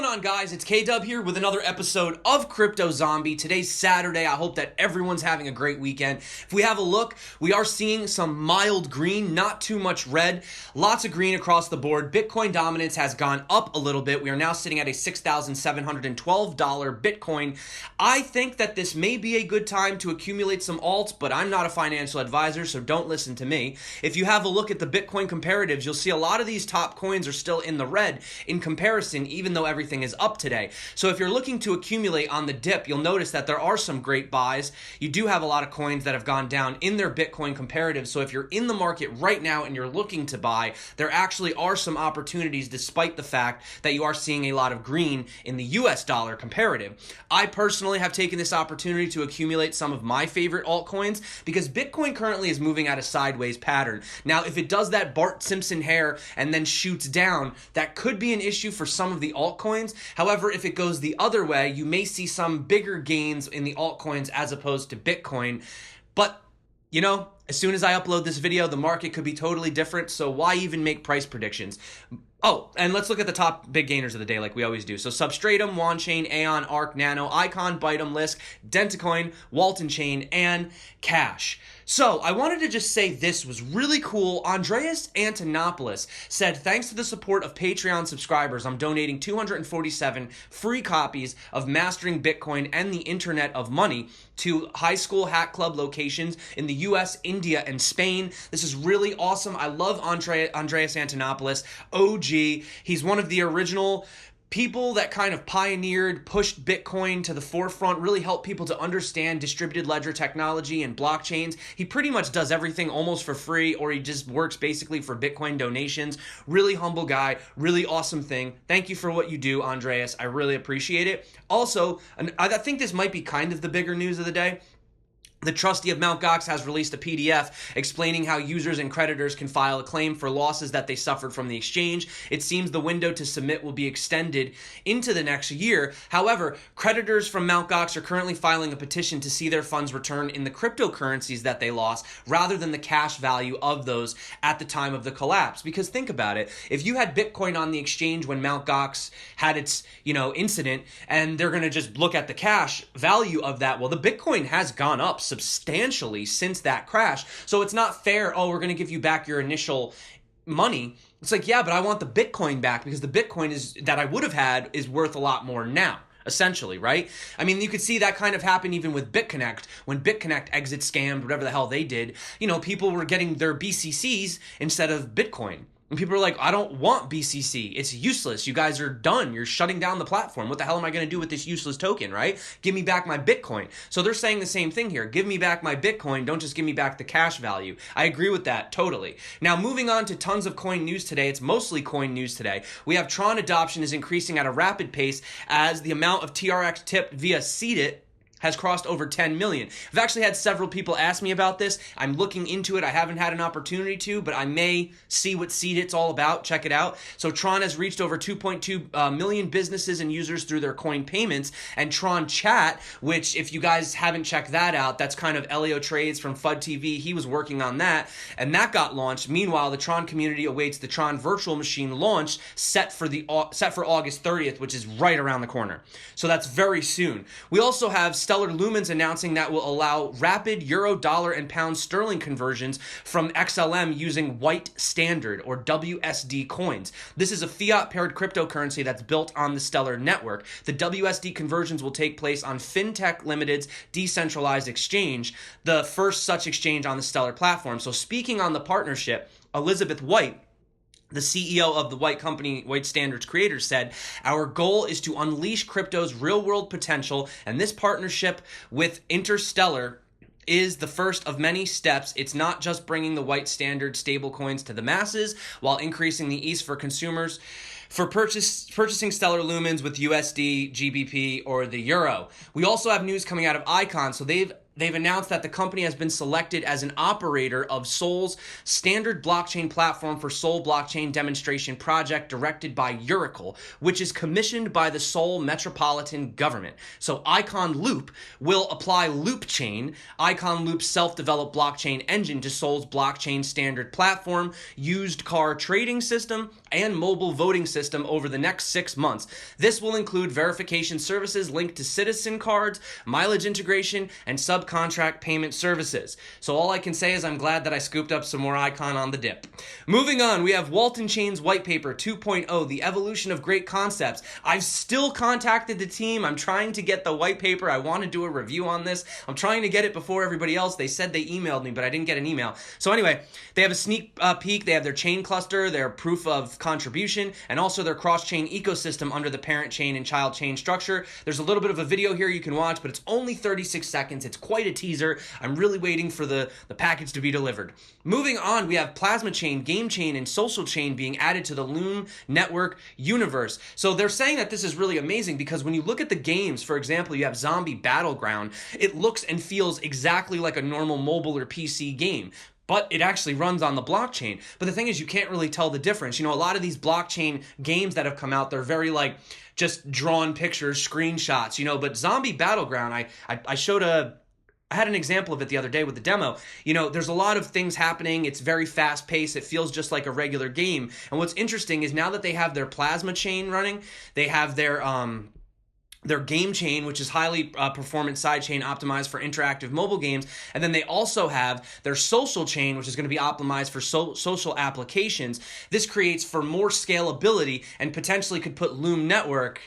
on, guys? It's K-Dub here with another episode of Crypto Zombie. Today's Saturday. I hope that everyone's having a great weekend. If we have a look, we are seeing some mild green, not too much red. Lots of green across the board. Bitcoin dominance has gone up a little bit. We are now sitting at a $6,712 Bitcoin. I think that this may be a good time to accumulate some alts, but I'm not a financial advisor, so don't listen to me. If you have a look at the Bitcoin comparatives, you'll see a lot of these top coins are still in the red in comparison, even though everything is up today. So if you're looking to accumulate on the dip, you'll notice that there are some great buys. You do have a lot of coins that have gone down in their Bitcoin comparatives. So if you're in the market right now and you're looking to buy, there actually are some opportunities despite the fact that you are seeing a lot of green in the US dollar comparative. I personally have taken this opportunity to accumulate some of my favorite altcoins because Bitcoin currently is moving at a sideways pattern. Now, if it does that Bart Simpson hair and then shoots down, that could be an issue for some of the altcoins. However, if it goes the other way, you may see some bigger gains in the altcoins as opposed to Bitcoin. But, you know, as soon as I upload this video, the market could be totally different, so why even make price predictions? Oh, and let's look at the top big gainers of the day like we always do. So Substratum, Wanchain, Aeon, Arc, Nano, Icon, Bytem, Lisk, Dentacoin, Waltonchain, and Cash. So I wanted to just say this was really cool. Andreas Antonopoulos said, thanks to the support of Patreon subscribers, I'm donating 247 free copies of Mastering Bitcoin and the Internet of Money to high school hack club locations in the US, India, and Spain. This is really awesome. I love Andreas Antonopoulos, OG. He's one of the original people that kind of pioneered, pushed Bitcoin to the forefront, really helped people to understand distributed ledger technology and blockchains. He pretty much does everything almost for free, or he just works basically for Bitcoin donations. Really humble guy, really awesome thing. Thank you for what you do, Andreas. I really appreciate it. Also, I think this might be kind of the bigger news of the day. The trustee of Mt. Gox has released a PDF explaining how users and creditors can file a claim for losses that they suffered from the exchange. It seems the window to submit will be extended into the next year. However, creditors from Mt. Gox are currently filing a petition to see their funds returned in the cryptocurrencies that they lost rather than the cash value of those at the time of the collapse. Because think about it, if you had Bitcoin on the exchange when Mt. Gox had its, incident, and they're going to just look at the cash value of that, well, the Bitcoin has gone up substantially since that crash. So it's not fair, oh, we're going to give you back your initial money. It's like, yeah, but I want the Bitcoin back because the Bitcoin that I would have had is worth a lot more now, essentially, right? I mean, you could see that kind of happen even with BitConnect. When BitConnect exit scammed, whatever the hell they did, people were getting their BCCs instead of Bitcoin. And people are like, I don't want BCC. It's useless. You guys are done. You're shutting down the platform. What the hell am I going to do with this useless token, right? Give me back my Bitcoin. So they're saying the same thing here. Give me back my Bitcoin. Don't just give me back the cash value. I agree with that totally. Now, moving on to tons of coin news today. It's mostly coin news today. We have Tron adoption is increasing at a rapid pace as the amount of TRX tipped via Seedit has crossed over 10 million. I've actually had several people ask me about this. I'm looking into it. I haven't had an opportunity to, but I may see what Seedit's all about. Check it out. So Tron has reached over 2.2 million businesses and users through their coin payments. And Tron Chat, which if you guys haven't checked that out, that's kind of Elio Trades from FUD TV. He was working on that, and that got launched. Meanwhile, the Tron community awaits the Tron virtual machine launch set for August 30th, which is right around the corner. So that's very soon. We also have Stellar Lumens announcing that will allow rapid euro, dollar, and pound sterling conversions from XLM using White Standard or WSD coins. This is a fiat-paired cryptocurrency that's built on the Stellar network. The WSD conversions will take place on FinTech Limited's decentralized exchange, the first such exchange on the Stellar platform. So speaking on the partnership, Elizabeth White, the CEO of the White Company, White Standards creators, said, our goal is to unleash crypto's real-world potential, and this partnership with Interstellar is the first of many steps. It's not just bringing the White Standard stablecoins to the masses while increasing the ease for consumers for purchasing Stellar Lumens with USD, GBP, or the Euro. We also have news coming out of Icon. So they've they've announced that the company has been selected as an operator of Sol's standard blockchain platform for Sol blockchain demonstration project directed by Oracle, which is commissioned by the Seoul Metropolitan Government. So Icon Loop will apply Loopchain, Icon Loop's self-developed blockchain engine, to Sol's blockchain standard platform, used car trading system, and mobile voting system over the next 6 months. This will include verification services linked to citizen cards, mileage integration, and subcontract payment services. So all I can say is I'm glad that I scooped up some more Icon on the dip. Moving on, we have Waltonchain's Whitepaper 2.0, the evolution of great concepts. I've still contacted the team. I'm trying to get the white paper. I want to do a review on this. I'm trying to get it before everybody else. They said they emailed me, but I didn't get an email. So anyway, they have a sneak peek. They have their chain cluster, their proof of contribution, and also their cross-chain ecosystem under the parent chain and child chain structure. There's a little bit of a video here you can watch, but it's only 36 seconds. It's quite a teaser. I'm really waiting for the package to be delivered. Moving on, we have Plasma Chain, Game Chain, and Social Chain being added to the Loom Network universe. So they're saying that this is really amazing because when you look at the games, for example, you have Zombie Battleground, it looks and feels exactly like a normal mobile or PC game, but it actually runs on the blockchain. But the thing is, you can't really tell the difference. You know, a lot of these blockchain games that have come out, they're very like just drawn pictures, screenshots, you know, but Zombie Battleground, I had an example of it the other day with the demo. You know, there's a lot of things happening. It's very fast paced. It feels just like a regular game. And what's interesting is now that they have their Plasma Chain running, they have their Game Chain, which is highly performance sidechain optimized for interactive mobile games. And then they also have their Social Chain, which is going to be optimized for social applications. This creates for more scalability and potentially could put Loom Network,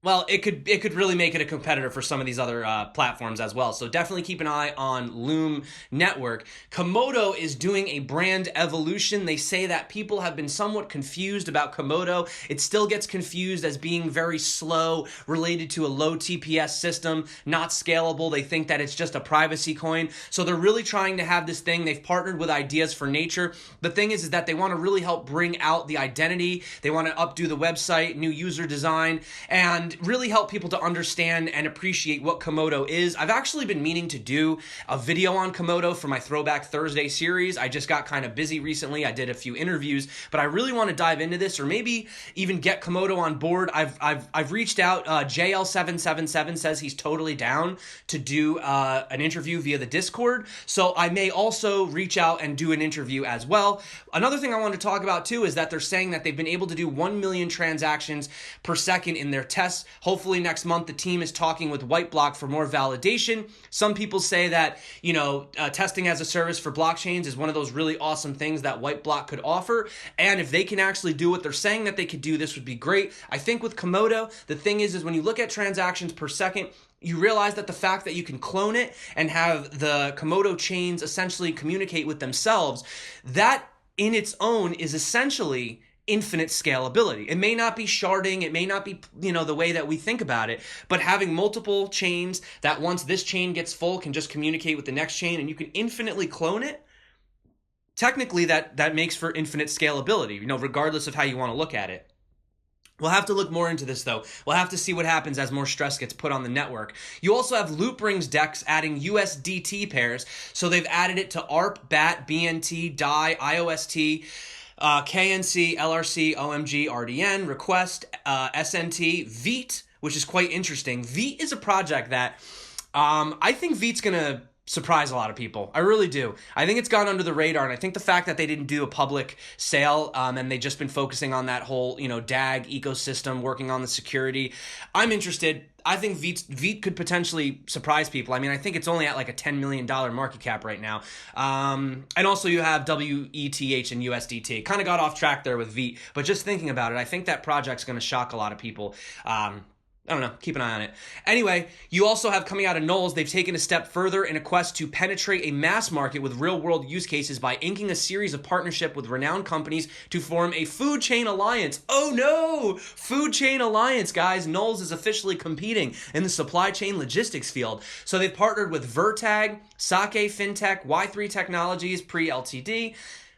well, it could really make it a competitor for some of these other platforms as well. So definitely keep an eye on Loom Network. Komodo is doing a brand evolution. They say that people have been somewhat confused about Komodo. It still gets confused as being very slow, related to a low TPS system, not scalable. They think that it's just a privacy coin. So they're really trying to have this thing. They've partnered with Ideas for Nature. The thing is that they want to really help bring out the identity. They want to updo the website, new user design, and really help people to understand and appreciate what Komodo is. I've actually been meaning to do a video on Komodo for my Throwback Thursday series. I just got kind of busy recently. I did a few interviews, but I really want to dive into this or maybe even get Komodo on board. I've reached out. JL777 says he's totally down to do an interview via the Discord. So I may also reach out and do an interview as well. Another thing I want to talk about too is that they're saying that they've been able to do 1 million transactions per second in their tests. Hopefully next month the team is talking with Whiteblock for more validation. Some people say that, you know, testing as a service for blockchains is one of those really awesome things that Whiteblock could offer. And if they can actually do what they're saying that they could do, this would be great. I think with Komodo, the thing is when you look at transactions per second, you realize that the fact that you can clone it and have the Komodo chains essentially communicate with themselves, that in its own is essentially infinite scalability. It may not be sharding, it may not be, you know, the way that we think about it, but having multiple chains that once this chain gets full can just communicate with the next chain and you can infinitely clone it, technically that makes for infinite scalability, you know, regardless of how you want to look at it. We'll have to look more into this, though. We'll have to see what happens as more stress gets put on the network. You also have Loopring's DEX adding USDT pairs. So they've added it to ARP, BAT, BNT, DAI, IOST, KNC, LRC, OMG, RDN, Request, SNT, VEET, which is quite interesting. VEET is a project that I think VEET's going to surprise a lot of people. I really do. I think it's gone under the radar, and I think the fact that they didn't do a public sale and they've just been focusing on that whole, you know, DAG ecosystem, working on the security, I'm interested. I think VEET could potentially surprise people. I mean, I think it's only at like a $10 million market cap right now. And also you have WETH and USDT. Kind of got off track there with VEET, but just thinking about it, I think that project's going to shock a lot of people. I don't know. Keep an eye on it. Anyway, you also have coming out of NULS, they've taken a step further in a quest to penetrate a mass market with real-world use cases by inking a series of partnership with renowned companies to form a food chain alliance. Oh no! Food chain alliance, guys. NULS is officially competing in the supply chain logistics field. So they've partnered with Vertag, Sake Fintech, Y3 Technologies, pre-LTD,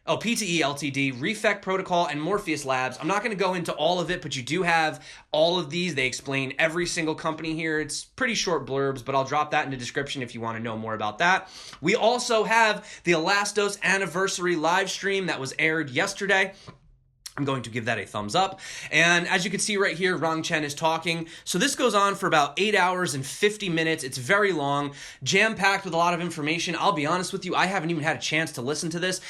Oh, PTE Ltd, Refect Protocol, and Morpheus Labs. I'm not going to go into all of it, but you do have all of these. They explain every single company here. It's pretty short blurbs, but I'll drop that in the description if you want to know more about that. We also have the Elastos Anniversary live stream that was aired yesterday. I'm going to give that a thumbs up. And as you can see right here, Rongchen is talking. So this goes on for about 8 hours and 50 minutes. It's very long, jam-packed with a lot of information. I'll be honest with you, I haven't even had a chance to listen to this.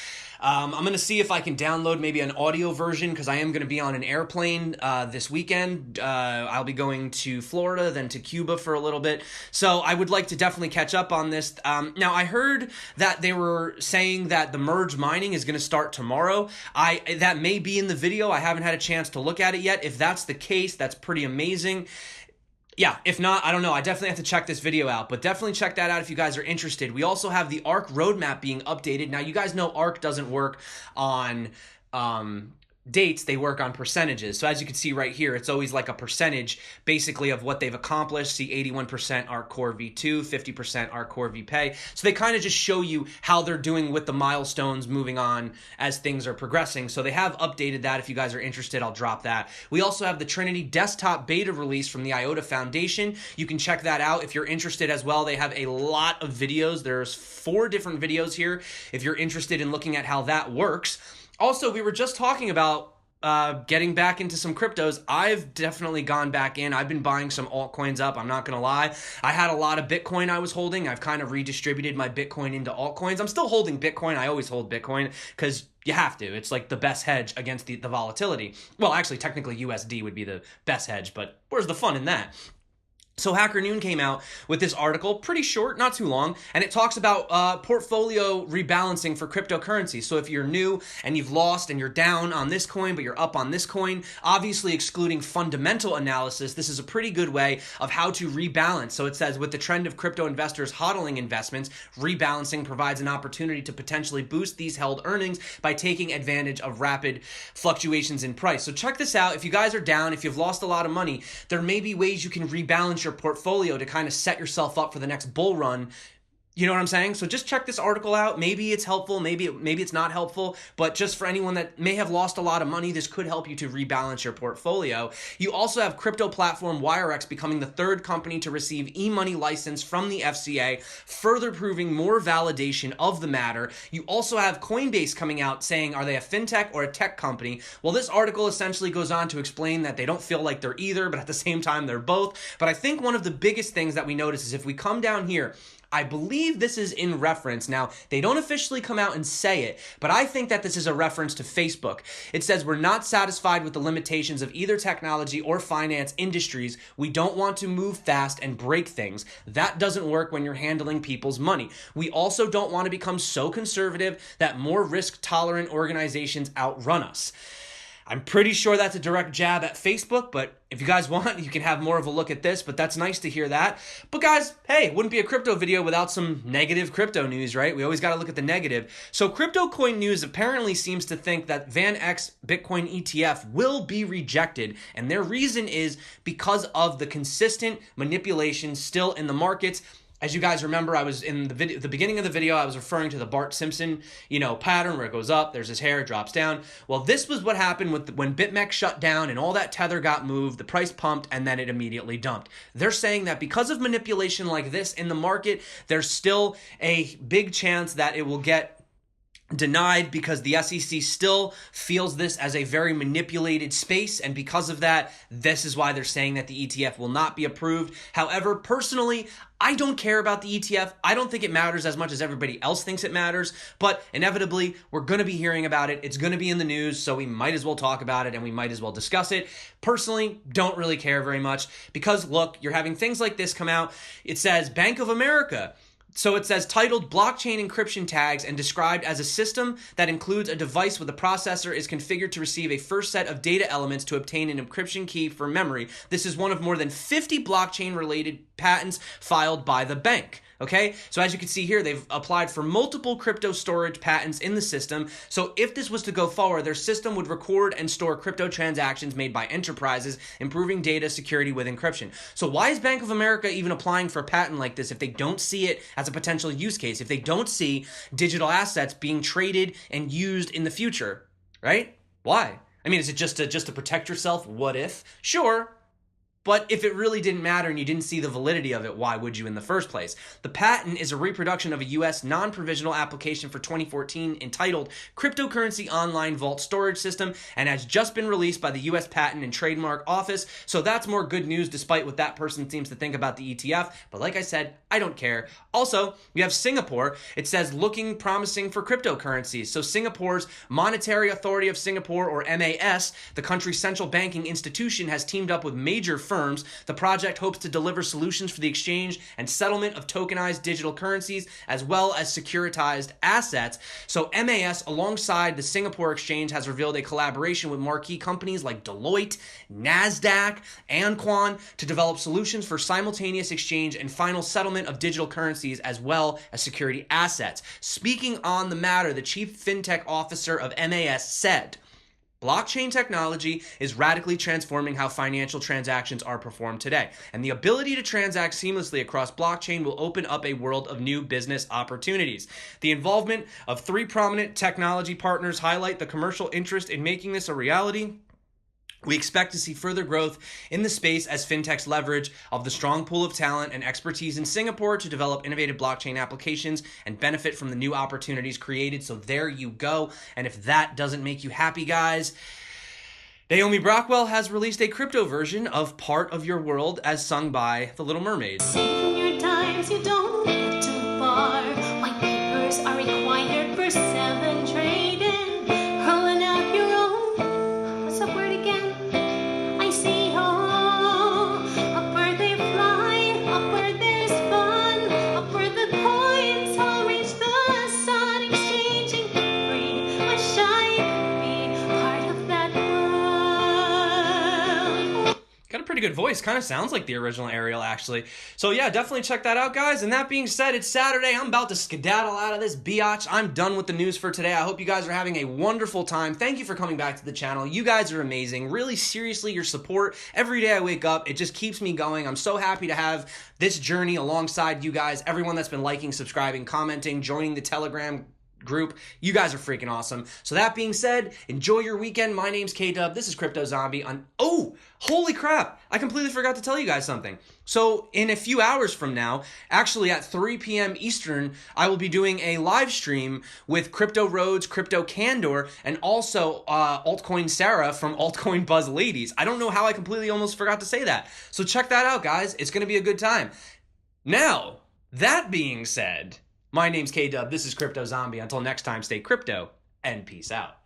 I'm going to see if I can download maybe an audio version because I am going to be on an airplane this weekend. I'll be going to Florida, then to Cuba for a little bit. So I would like to definitely catch up on this. Now, I heard that they were saying that the merge mining is going to start tomorrow. That may be in the video. I haven't had a chance to look at it yet. If that's the case, that's pretty amazing. Yeah, if not, I don't know. I definitely have to check this video out, but definitely check that out if you guys are interested. We also have the ARC roadmap being updated. Now, you guys know ARC doesn't work on dates, they work on percentages. So as you can see right here, it's always like a percentage basically of what they've accomplished. See 81% ARC Core V2, 50% ARC Core VPay. So they kind of just show you how they're doing with the milestones moving on as things are progressing. So they have updated that. If you guys are interested, I'll drop that. We also have the Trinity desktop beta release from the IOTA Foundation. You can check that out if you're interested as well. They have a lot of videos. There's 4 different videos here if you're interested in looking at how that works. Also, we were just talking about getting back into some cryptos. I've definitely gone back in. I've been buying some altcoins up. I'm not going to lie. I had a lot of Bitcoin I was holding. I've kind of redistributed my Bitcoin into altcoins. I'm still holding Bitcoin. I always hold Bitcoin because you have to. It's like the best hedge against the volatility. Well, actually, technically USD would be the best hedge, but where's the fun in that? So Hacker Noon came out with this article, pretty short, not too long, and it talks about portfolio rebalancing for cryptocurrency. So if you're new and you've lost and you're down on this coin, but you're up on this coin, obviously excluding fundamental analysis, this is a pretty good way of how to rebalance. So it says, with the trend of crypto investors hodling investments, rebalancing provides an opportunity to potentially boost these held earnings by taking advantage of rapid fluctuations in price. So check this out. If you guys are down, if you've lost a lot of money, there may be ways you can rebalance your portfolio to kind of set yourself up for the next bull run. You know what I'm saying? So just check this article out. Maybe it's helpful, maybe it's not helpful, but just for anyone that may have lost a lot of money, this could help you to rebalance your portfolio. You also have crypto platform Wirex becoming the 3rd company to receive E-Money license from the FCA, further proving more validation of the matter. You also have Coinbase coming out saying, are they a fintech or a tech company? Well, this article essentially goes on to explain that they don't feel like they're either, but at the same time, they're both. But I think one of the biggest things that we notice is if we come down here, I believe this is in reference. Now, they don't officially come out and say it, but I think that this is a reference to Facebook. It says, we're not satisfied with the limitations of either technology or finance industries. We don't want to move fast and break things. That doesn't work when you're handling people's money. We also don't want to become so conservative that more risk-tolerant organizations outrun us. I'm pretty sure that's a direct jab at Facebook, but if you guys want, you can have more of a look at this, but that's nice to hear that. But guys, hey, it wouldn't be a crypto video without some negative crypto news, right? We always got to look at the negative. So Crypto Coin News apparently seems to think that VanEck's Bitcoin ETF will be rejected, and their reason is because of the consistent manipulation still in the markets. As you guys remember, I was in the beginning of the video, I was referring to the Bart Simpson, pattern where it goes up, there's his hair, it drops down. Well, this was what happened when BitMEX shut down and all that tether got moved, the price pumped, and then it immediately dumped. They're saying that because of manipulation like this in the market, there's still a big chance that it will get denied because the SEC still feels this as a very manipulated space, and because of that, this is why they're saying that the ETF will not be approved. However, personally, I don't care about the ETF. I don't think it matters as much as everybody else thinks it matters, but inevitably, we're going to be hearing about it. It's going to be in the news, so we might as well talk about it and we might as well discuss it. Personally, don't really care very much because, look, you're having things like this come out. It says Bank of America. So it says, titled Blockchain Encryption Tags and described as a system that includes a device with a processor is configured to receive a first set of data elements to obtain an encryption key for memory. This is one of more than 50 blockchain-related patents filed by the bank. Okay, so as you can see here, they've applied for multiple crypto storage patents in the system. So if this was to go forward, their system would record and store crypto transactions made by enterprises, improving data security with encryption. So why is Bank of America even applying for a patent like this if they don't see it as a potential use case, if they don't see digital assets being traded and used in the future, right? Why? I mean, is it just to protect yourself? What if? Sure. But if it really didn't matter and you didn't see the validity of it, why would you in the first place? The patent is a reproduction of a U.S. non-provisional application for 2014 entitled Cryptocurrency Online Vault Storage System and has just been released by the U.S. Patent and Trademark Office. So that's more good news despite what that person seems to think about the ETF. But like I said, I don't care. Also, we have Singapore. It says looking promising for cryptocurrencies. So Singapore's Monetary Authority of Singapore, or MAS, the country's central banking institution, has teamed up with major firms. The project hopes to deliver solutions for the exchange and settlement of tokenized digital currencies as well as securitized assets. So MAS, alongside the Singapore Exchange, has revealed a collaboration with marquee companies like Deloitte, NASDAQ, Altcoin to develop solutions for simultaneous exchange and final settlement of digital currencies as well as security assets. Speaking on the matter, the chief fintech officer of MAS said, "Blockchain technology is radically transforming how financial transactions are performed today, and the ability to transact seamlessly across blockchain will open up a world of new business opportunities. The involvement of 3 prominent technology partners highlight the commercial interest in making this a reality. We expect to see further growth in the space as fintechs leverage of the strong pool of talent and expertise in Singapore to develop innovative blockchain applications and benefit from the new opportunities created." So there you go. And if that doesn't make you happy, guys, Naomi Brockwell has released a crypto version of Part of Your World as sung by The Little Mermaid. Saving your times, you don't get too far. White papers are required for 7 trading. Rolling out your own. What's that word again? I see up where they fly, up where there's fun, up where the coins all reach the sun, exchanging free. Wish I could be part of that world. Got a pretty good voice. Kind of sounds like the original Ariel, actually. So yeah, definitely check that out, guys. And that being said, it's Saturday. I'm about to skedaddle out of this biatch. I'm done with the news for today. I hope you guys are having a wonderful time. Thank you for coming back to the channel. You guys are amazing. Really, seriously, your support every day I wake up, it just keeps me going. I'm so happy to have this journey alongside you guys. Everyone that's been liking, subscribing, commenting, joining the Telegram group. You guys are freaking awesome. So that being said, enjoy your weekend. My name's K-Dub. This is Crypto Zombie. Oh, holy crap. I completely forgot to tell you guys something. So in a few hours from now, actually at 3 p.m. Eastern, I will be doing a live stream with Crypto Rhodes, Crypto Candor, and also Altcoin Sarah from Altcoin Buzz Ladies. I don't know how I completely almost forgot to say that. So check that out, guys. It's going to be a good time. Now, that being said, my name's K-Dub. This is Crypto Zombie. Until next time, stay crypto and peace out.